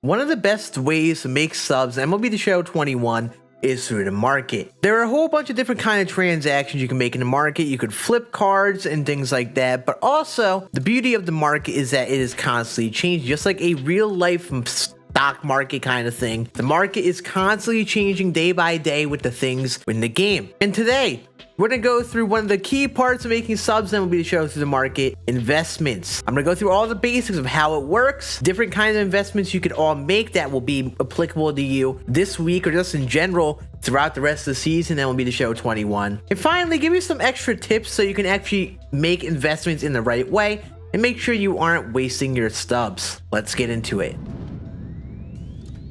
One of the best ways to make subs in MLB the Show 21 is through the market. There are a whole bunch of different kind of transactions you can make in the market. You could flip cards and things like that, but also the beauty of the market is that it is constantly changing, just like a real life stock market kind of thing. The market is constantly changing day by day with the things in the game. And today, we're going to go through one of the key parts of making subs that will be the show through the market, investments. I'm going to go through all the basics of how it works, different kinds of investments you could all make that will be applicable to you this week or just in general throughout the rest of the season that will be the show 21. And finally, give you some extra tips so you can actually make investments in the right way and make sure you aren't wasting your stubs. Let's get into it.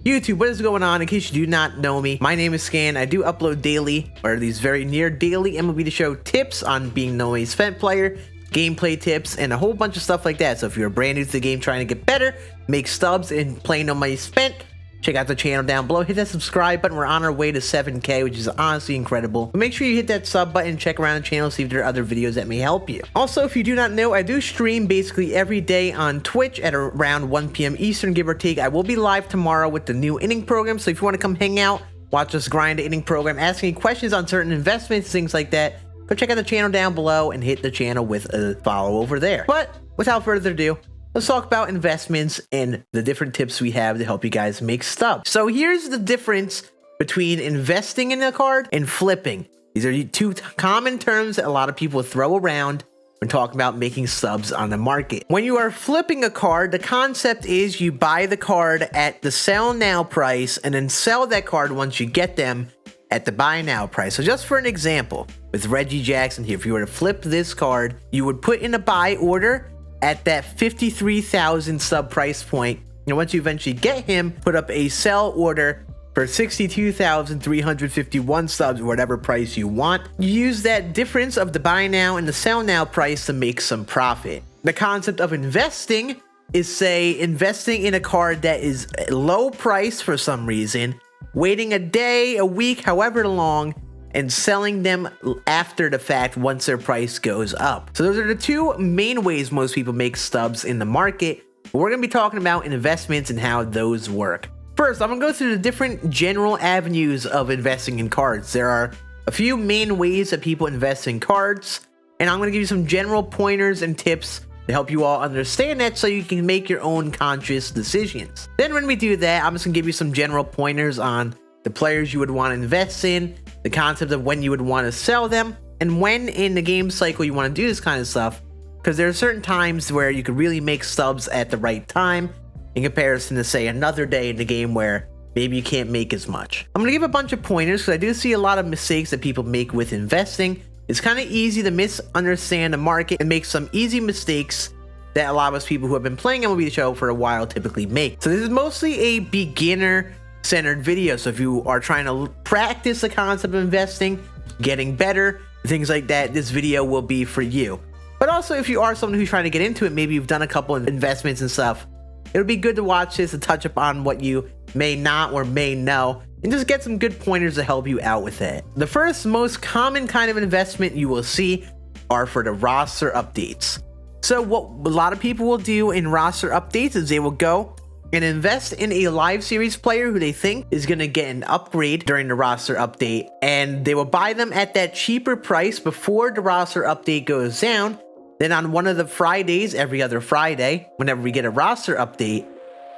YouTube, what is going on? In case you do not know me, my name is Scan. I do upload daily, or these very near daily MLB the Show tips on being no money spent player, gameplay tips, and a whole bunch of stuff like that. So if you're brand new to the game trying to get better, make stubs, and play no money spent, check out the channel down below. Hit that subscribe button. We're on our way to 7K, which is honestly incredible. But make sure you hit that sub button, check around the channel, see if there are other videos that may help you. Also, if you do not know, I do stream basically every day on Twitch at around 1 p.m. Eastern, give or take. I will be live tomorrow with the new inning program, so if you want to come hang out, watch us grind the inning program, ask any questions on certain investments, things like that, go check out the channel down below and hit the channel with a follow over there. But without further ado, let's talk about investments and the different tips we have to help you guys make stubs. So here's the difference between investing in a card and flipping. These are two common terms that a lot of people throw around when talking about making subs on the market. When you are flipping a card, the concept is you buy the card at the sell now price and then sell that card once you get them at the buy now price. So just for an example, with Reggie Jackson here, if you were to flip this card, you would put in a buy order at that 53,000 sub price point, and once you eventually get him, put up a sell order for 62,351 subs, or whatever price you want. You use that difference of the buy now and the sell now price to make some profit. The concept of investing is, say, investing in a card that is low price for some reason, waiting a day, a week, however long, and selling them after the fact once their price goes up. So those are the two main ways most people make stubs in the market. But we're going to be talking about investments and how those work. First, I'm going to go through the different general avenues of investing in cards. There are a few main ways that people invest in cards, and I'm going to give you some general pointers and tips to help you all understand that so you can make your own conscious decisions. Then when we do that, I'm just going to give you some general pointers on the players you would want to invest in, the concept of when you would want to sell them, and when in the game cycle you want to do this kind of stuff, because there are certain times where you could really make stubs at the right time in comparison to, say, another day in the game where maybe you can't make as much. I'm going to give a bunch of pointers because I do see a lot of mistakes that people make with investing. It's kind of easy to misunderstand the market and make some easy mistakes that a lot of us people who have been playing MLB the Show for a while typically make. So this is mostly a beginner centered video, so if you are trying to practice the concept of investing, getting better, things like that, this video will be for you. But also, if you are someone who's trying to get into it, maybe you've done a couple of investments and stuff, it would be good to watch this to touch upon what you may not or may know and just get some good pointers to help you out with it. The first most common kind of investment you will see are for the roster updates. So what a lot of people will do in roster updates is they will go and invest in a live series player who they think is going to get an upgrade during the roster update, and they will buy them at that cheaper price before the roster update goes down. Then on one of the Fridays, every other Friday, whenever we get a roster update,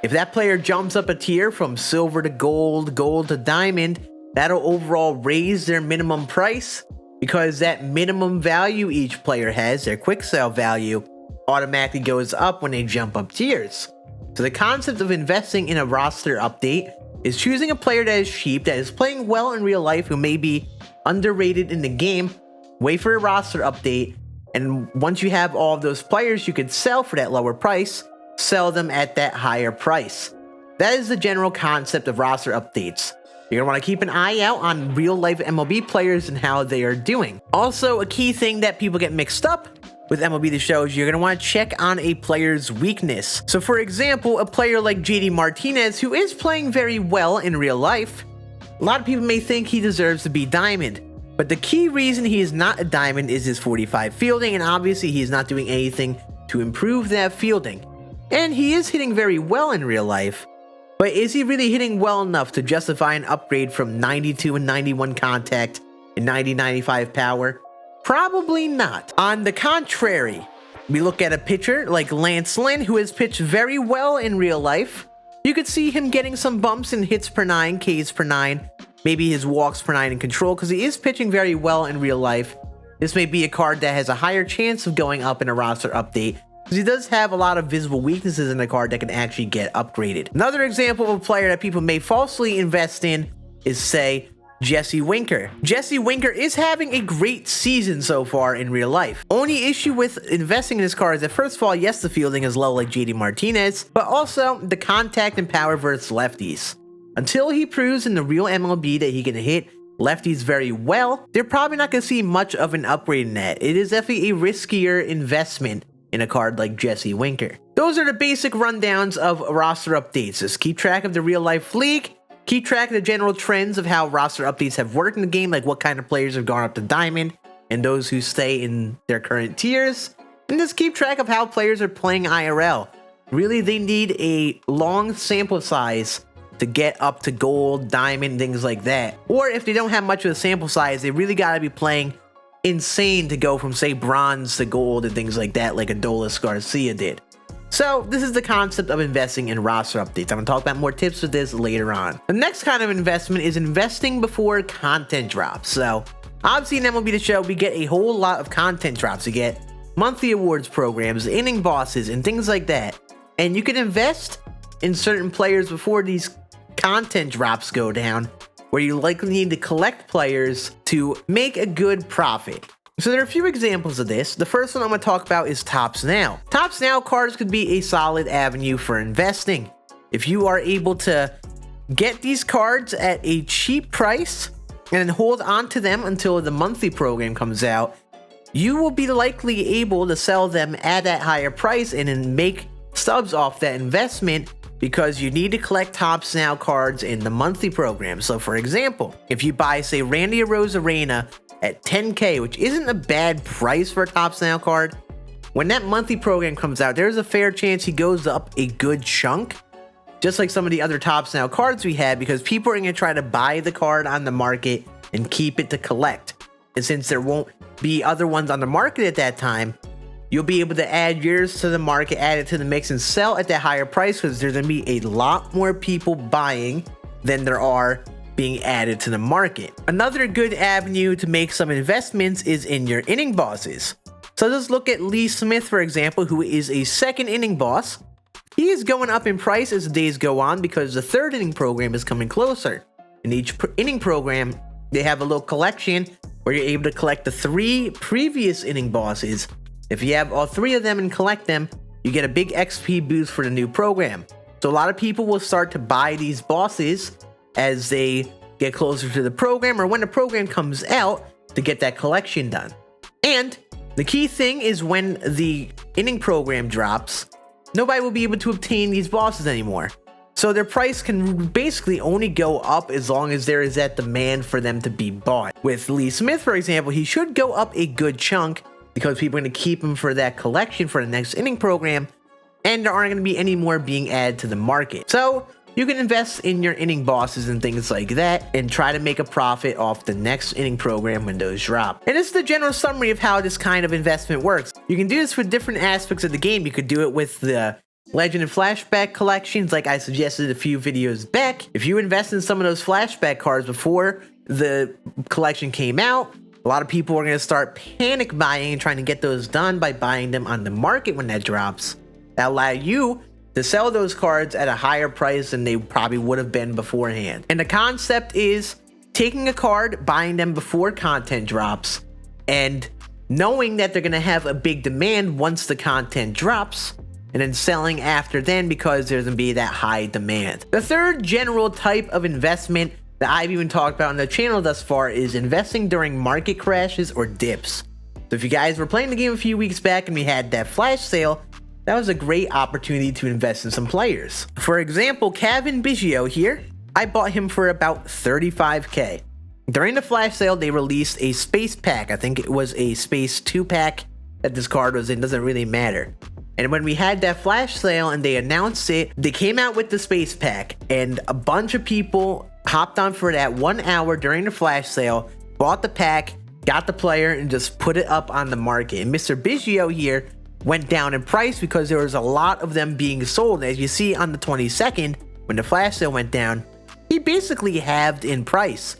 if that player jumps up a tier from silver to gold, gold to diamond, that'll overall raise their minimum price, because that minimum value each player has, their quick sell value, automatically goes up when they jump up tiers. So the concept of investing in a roster update is choosing a player that is cheap, that is playing well in real life, who may be underrated in the game, wait for a roster update, and once you have all of those players you could sell for that lower price, sell them at that higher price. That is the general concept of roster updates. You're going to want to keep an eye out on real life MLB players and how they are doing. Also, a key thing that people get mixed up with MLB the Show is you're going to want to check on a player's weakness. So for example, a player like JD Martinez, who is playing very well in real life, a lot of people may think he deserves to be diamond, but the key reason he is not a diamond is his 45 fielding, and obviously he is not doing anything to improve that fielding. And he is hitting very well in real life, But is he really hitting well enough to justify an upgrade from 92 and 91 contact and 90-95 power? Probably not. On the contrary, we look at a pitcher like Lance Lynn, who has pitched very well in real life. You could see him getting some bumps in hits per 9, Ks per 9, maybe his walks per 9 in control, because he is pitching very well in real life. This may be a card that has a higher chance of going up in a roster update, because he does have a lot of visible weaknesses in the card that can actually get upgraded. Another example of a player that people may falsely invest in is, say, Jesse Winker. Jesse Winker is having a great season so far in real life. Only issue with investing in this card is that, first of all, yes, the fielding is low like JD Martinez, but also the contact and power versus lefties. Until he proves in the real MLB that he can hit lefties very well, they're probably not going to see much of an upgrade in that. It is definitely a riskier investment in a card like Jesse Winker. Those are the basic rundowns of roster updates. Just keep track of the real life league, keep track of the general trends of how roster updates have worked in the game, like what kind of players have gone up to Diamond and those who stay in their current tiers, and just keep track of how players are playing IRL. Really, they need a long sample size to get up to gold, diamond, things like that. Or if they don't have much of a sample size, they really gotta be playing insane to go from, say, bronze to gold and things like that, like Adolis Garcia did. So this is the concept of investing in roster updates. I'm going to talk about more tips for this later on. The next kind of investment is investing before content drops. So obviously in MLB the Show, we get a whole lot of content drops. We get monthly awards programs, inning bosses, and things like that. And you can invest in certain players before these content drops go down, where you likely need to collect players to make a good profit. So there are a few examples of this. The first one I'm going to talk about is Topps Now. Topps Now cards could be a solid avenue for investing. If you are able to get these cards at a cheap price and then hold on to them until the monthly program comes out, you will be likely able to sell them at that higher price and then make stubs off that investment, because you need to collect Topps Now cards in the monthly program. So for example, if you buy, say, Randy Arozarena at 10K, which isn't a bad price for a Topps Now card, when that monthly program comes out, there's a fair chance he goes up a good chunk, just like some of the other Topps Now cards we had, because people are going to try to buy the card on the market and keep it to collect. And since there won't be other ones on the market at that time, you'll be able to add yours to the market, add it to the mix, and sell at that higher price, because there's going to be a lot more people buying than there are being added to the market. Another good avenue to make some investments is in your inning bosses. So let's look at Lee Smith, for example, who is a second inning boss. He is going up in price as the days go on because the third inning program is coming closer. In each inning program, they have a little collection where you're able to collect the 3 previous inning bosses. If you have all 3 of them and collect them, you get a big XP boost for the new program. So a lot of people will start to buy these bosses as they get closer to the program, or when the program comes out, to get that collection done. And the key thing is, when the inning program drops, nobody will be able to obtain these bosses anymore. So their price can basically only go up as long as there is that demand for them to be bought. With Lee Smith, for example, he should go up a good chunk because people are going to keep him for that collection for the next inning program, and there aren't going to be any more being added to the market. So you can invest in your inning bosses and things like that and try to make a profit off the next inning program when those drop. And this is the general summary of how this kind of investment works. You can do this with different aspects of the game. You could do it with the Legend and Flashback collections, like I suggested a few videos back. If you invest in some of those Flashback cards before the collection came out, a lot of people are going to start panic buying and trying to get those done by buying them on the market when that drops. That allow you to sell those cards at a higher price than they probably would have been beforehand. And the concept is taking a card, buying them before content drops, and knowing that they're going to have a big demand once the content drops, and then selling after then because there's going to be that high demand. The third general type of investment that I've even talked about on the channel thus far is investing during market crashes or dips. So if you guys were playing the game a few weeks back and we had that flash sale, that was a great opportunity to invest in some players. For example, Kevin Biggio here, I bought him for about 35K. During the flash sale, they released a space pack. I think it was a space 2-pack that this card was in, doesn't really matter. And when we had that flash sale and they announced it, they came out with the space pack, and a bunch of people hopped on for that 1 hour during the flash sale, bought the pack, got the player, and just put it up on the market. And Mr. Biggio here went down in price because there was a lot of them being sold. As you see on the 22nd, when the flash sale went down, he basically halved in price.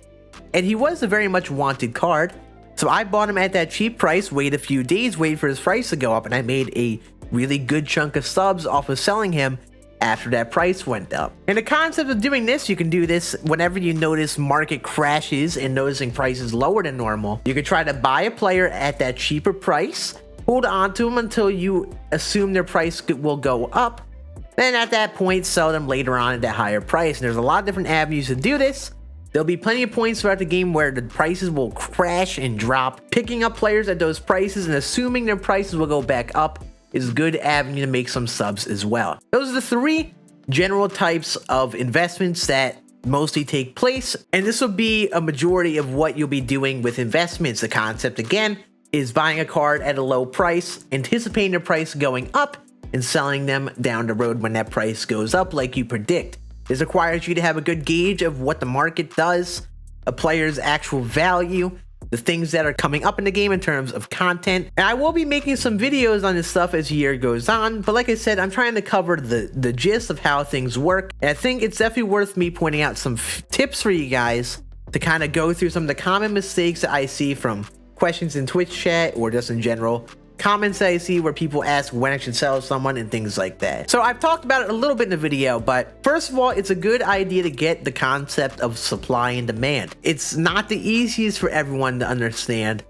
And he was a very much wanted card. So I bought him at that cheap price, waited a few days, waited for his price to go up, and I made a really good chunk of stubs off of selling him after that price went up. And the concept of doing this, you can do this whenever you notice market crashes and noticing prices lower than normal. You can try to buy a player at that cheaper price, hold on to them until you assume their price will go up, then at that point sell them later on at that higher price. And there's a lot of different avenues to do this. There'll be plenty of points throughout the game where the prices will crash and drop. Picking up players at those prices and assuming their prices will go back up is a good avenue to make some subs as well. Those are the 3 general types of investments that mostly take place, and this will be a majority of what you'll be doing with investments. The concept again is buying a card at a low price, anticipating the price going up, and selling them down the road when that price goes up like you predict. This requires you to have a good gauge of what the market does, a player's actual value, the things that are coming up in the game in terms of content. And I will be making some videos on this stuff as the year goes on, but like I said, I'm trying to cover the gist of how things work. And I think it's definitely worth me pointing out some tips for you guys to kind of go through some of the common mistakes that I see from questions in Twitch chat or just in general comments that I see where people ask when I should sell someone and things like that. So I've talked about it a little bit in the video, but first of all, it's a good idea to get the concept of supply and demand. It's not the easiest for everyone to understand,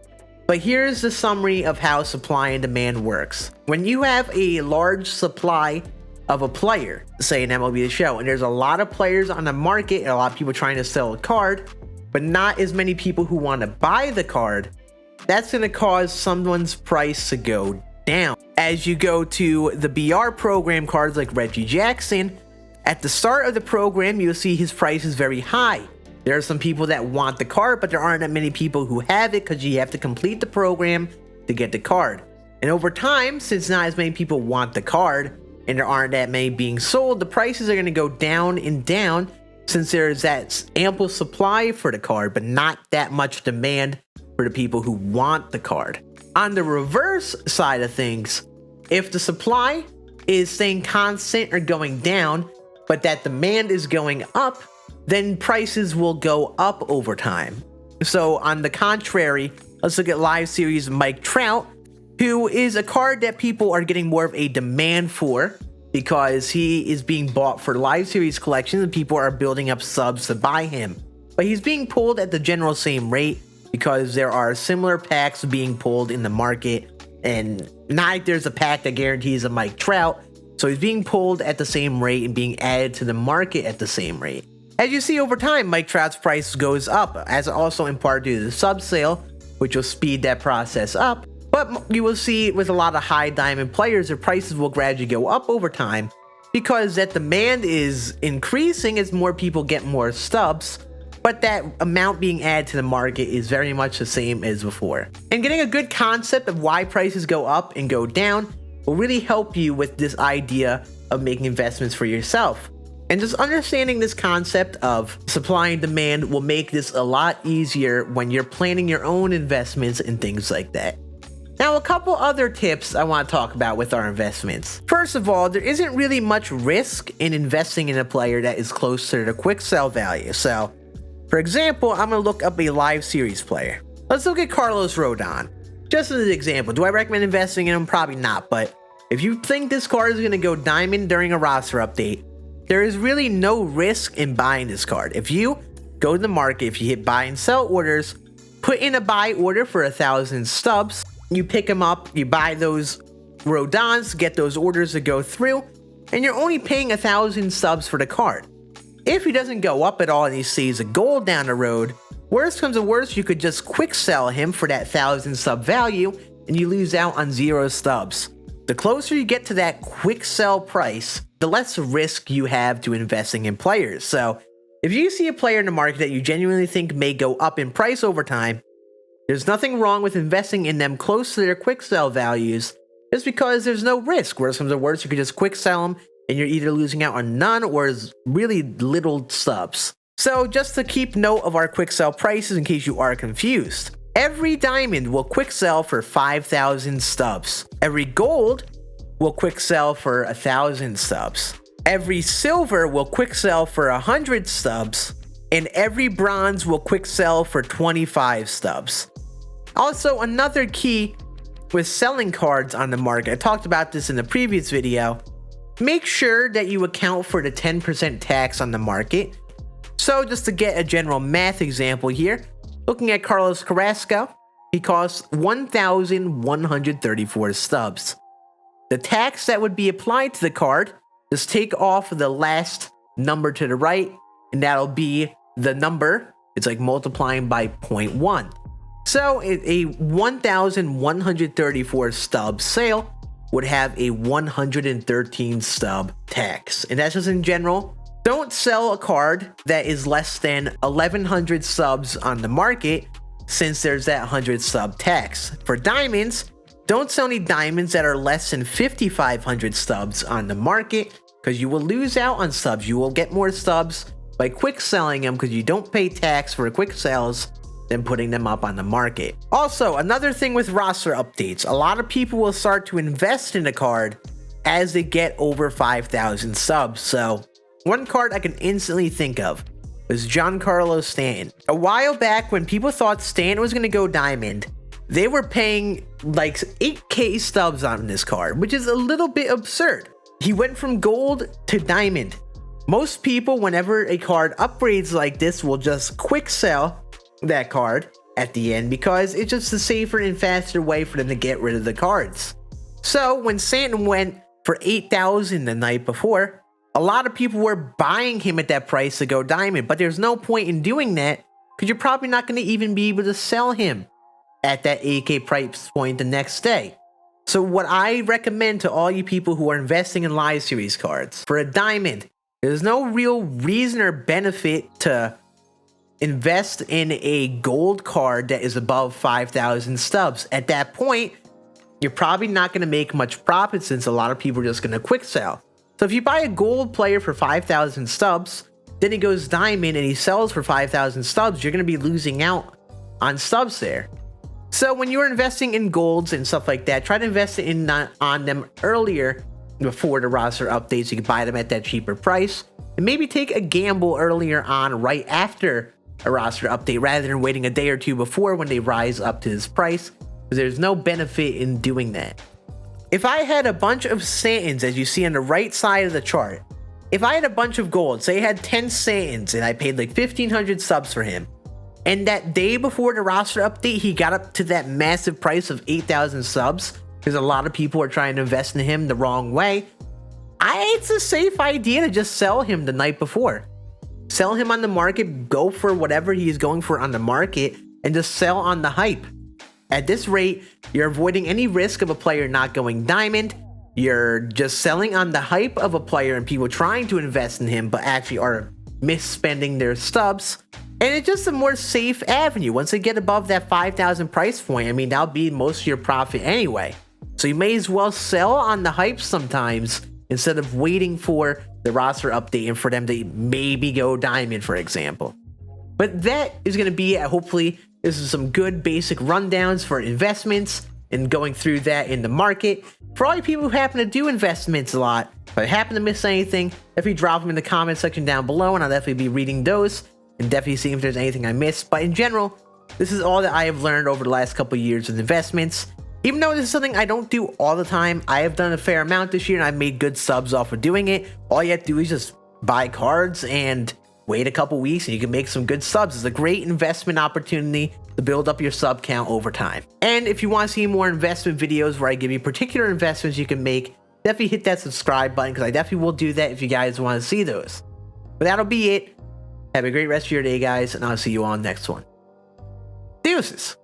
but here's the summary of how supply and demand works. When you have a large supply of a player, say in MLB the Show, and there's a lot of players on the market and a lot of people trying to sell a card, but not as many people who want to buy the card, that's going to cause someone's price to go down. As you go to the BR program cards like Reggie Jackson, at the start of the program, you'll see his price is very high. There are some people that want the card, but there aren't that many people who have it because you have to complete the program to get the card. And over time, since not as many people want the card and there aren't that many being sold, the prices are going to go down and down since there's that ample supply for the card, but not that much demand for the people who want the card. On the reverse side of things, if the supply is staying constant or going down, but that demand is going up, then prices will go up over time. So on the contrary, let's look at live series Mike Trout, who is a card that people are getting more of a demand for because he is being bought for live series collections and people are building up subs to buy him. But he's being pulled at the general same rate because there are similar packs being pulled in the market, and not like there's a pack that guarantees a Mike Trout, so he's being pulled at the same rate and being added to the market at the same rate. As you see over time, Mike Trout's price goes up, as also in part due to the sub sale, which will speed that process up. But you will see with a lot of high diamond players, their prices will gradually go up over time because that demand is increasing as more people get more stubs, but that amount being added to the market is very much the same as before. And getting a good concept of why prices go up and go down will really help you with this idea of making investments for yourself. And just understanding this concept of supply and demand will make this a lot easier when you're planning your own investments and things like that. Now, a couple other tips I want to talk about with our investments. First of all, there isn't really much risk in investing in a player that is close to the quick sell value. So, for example, I'm going to look up a live series player. Let's look at Carlos Rodon. Just as an example, do I recommend investing in him? Probably not, but if you think this card is going to go diamond during a roster update, there is really no risk in buying this card. If you go to the market, if you hit buy and sell orders, put in a buy order for 1,000 stubs, you pick them up, you buy those Rodons, get those orders to go through, and you're only paying 1,000 subs for the card. If he doesn't go up at all and he sees a gold down the road, worst comes to worst, you could just quick sell him for that 1,000 sub value and you lose out on 0 stubs. The closer you get to that quick sell price, the less risk you have to investing in players. So if you see a player in the market that you genuinely think may go up in price over time, there's nothing wrong with investing in them close to their quick sell values just because there's no risk. Worst comes to worst, you could just quick sell them and you're either losing out on none or really little stubs. So just to keep note of our quick sell prices in case you are confused. Every diamond will quick sell for 5,000 stubs. Every gold will quick sell for 1,000 stubs. Every silver will quick sell for 100 stubs. And every bronze will quick sell for 25 stubs. Also, another key with selling cards on the market, I talked about this in the previous video, make sure that you account for the 10% tax on the market. So just to get a general math example here, looking at Carlos Carrasco, he costs 1,134 stubs. The tax that would be applied to the card, just take off the last number to the right, and that'll be the number. It's like multiplying by 0.1. So a 1,134 stub sale would have a 113 stub tax. And that's just in general. Don't sell a card that is less than 1,100 subs on the market, since there's that 100 sub tax. For diamonds, don't sell any diamonds that are less than 5,500 stubs on the market, because you will lose out on subs. You will get more stubs by quick selling them, because you don't pay tax for quick sales than putting them up on the market. Also, another thing with roster updates, a lot of people will start to invest in a card as they get over 5,000 subs. So one card I can instantly think of was Giancarlo Stanton. A while back, when people thought Stanton was going to go diamond, they were paying like 8K stubs on this card, which is a little bit absurd. He went from gold to diamond. Most people, whenever a card upgrades like this, will just quick sell that card at the end, because it's just a safer and faster way for them to get rid of the cards. So when Stanton went for 8,000 the night before, a lot of people were buying him at that price to go diamond, but there's no point in doing that, because you're probably not going to even be able to sell him at that 8K price point the next day. So what I recommend to all you people who are investing in live series cards, for a diamond, there's no real reason or benefit to invest in a gold card that is above 5,000 stubs. At that point, you're probably not going to make much profit, since a lot of people are just going to quick sell. So if you buy a gold player for 5,000 stubs, then he goes diamond and he sells for 5,000 stubs, you're going to be losing out on stubs there. So when you're investing in golds and stuff like that, try to invest on them earlier before the roster updates. You can buy them at that cheaper price, and maybe take a gamble earlier on, right after a roster update, rather than waiting a day or two before when they rise up to this price, because there's no benefit in doing that. If I had a bunch of Stantons, as you see on the right side of the chart, if I had a bunch of gold, say I had 10 Stantons and I paid like 1,500 subs for him, and that day before the roster update, he got up to that massive price of 8,000 subs, because a lot of people are trying to invest in him the wrong way, it's a safe idea to just sell him the night before. Sell him on the market, go for whatever he's going for on the market, and just sell on the hype. At this rate, you're avoiding any risk of a player not going diamond. You're just selling on the hype of a player and people trying to invest in him, but actually are misspending their stubs. And it's just a more safe avenue. Once they get above that 5,000 price point, I mean, that'll be most of your profit anyway. So you may as well sell on the hype sometimes, instead of waiting for the roster update and for them to maybe go diamond, for example. But that is going to be it. Hopefully, this is some good basic rundowns for investments and going through that in the market. For all you people who happen to do investments a lot, if I happen to miss anything, definitely drop them in the comment section down below, and I'll definitely be reading those and definitely seeing if there's anything I missed. But in general, this is all that I have learned over the last couple of years with investments. Even though this is something I don't do all the time, I have done a fair amount this year and I've made good subs off of doing it. All you have to do is just buy cards and wait a couple weeks and you can make some good subs. It's a great investment opportunity to build up your sub count over time. And if you want to see more investment videos where I give you particular investments you can make, definitely hit that subscribe button, because I definitely will do that if you guys want to see those. But that'll be it. Have a great rest of your day, guys, and I'll see you on the next one. Deuces.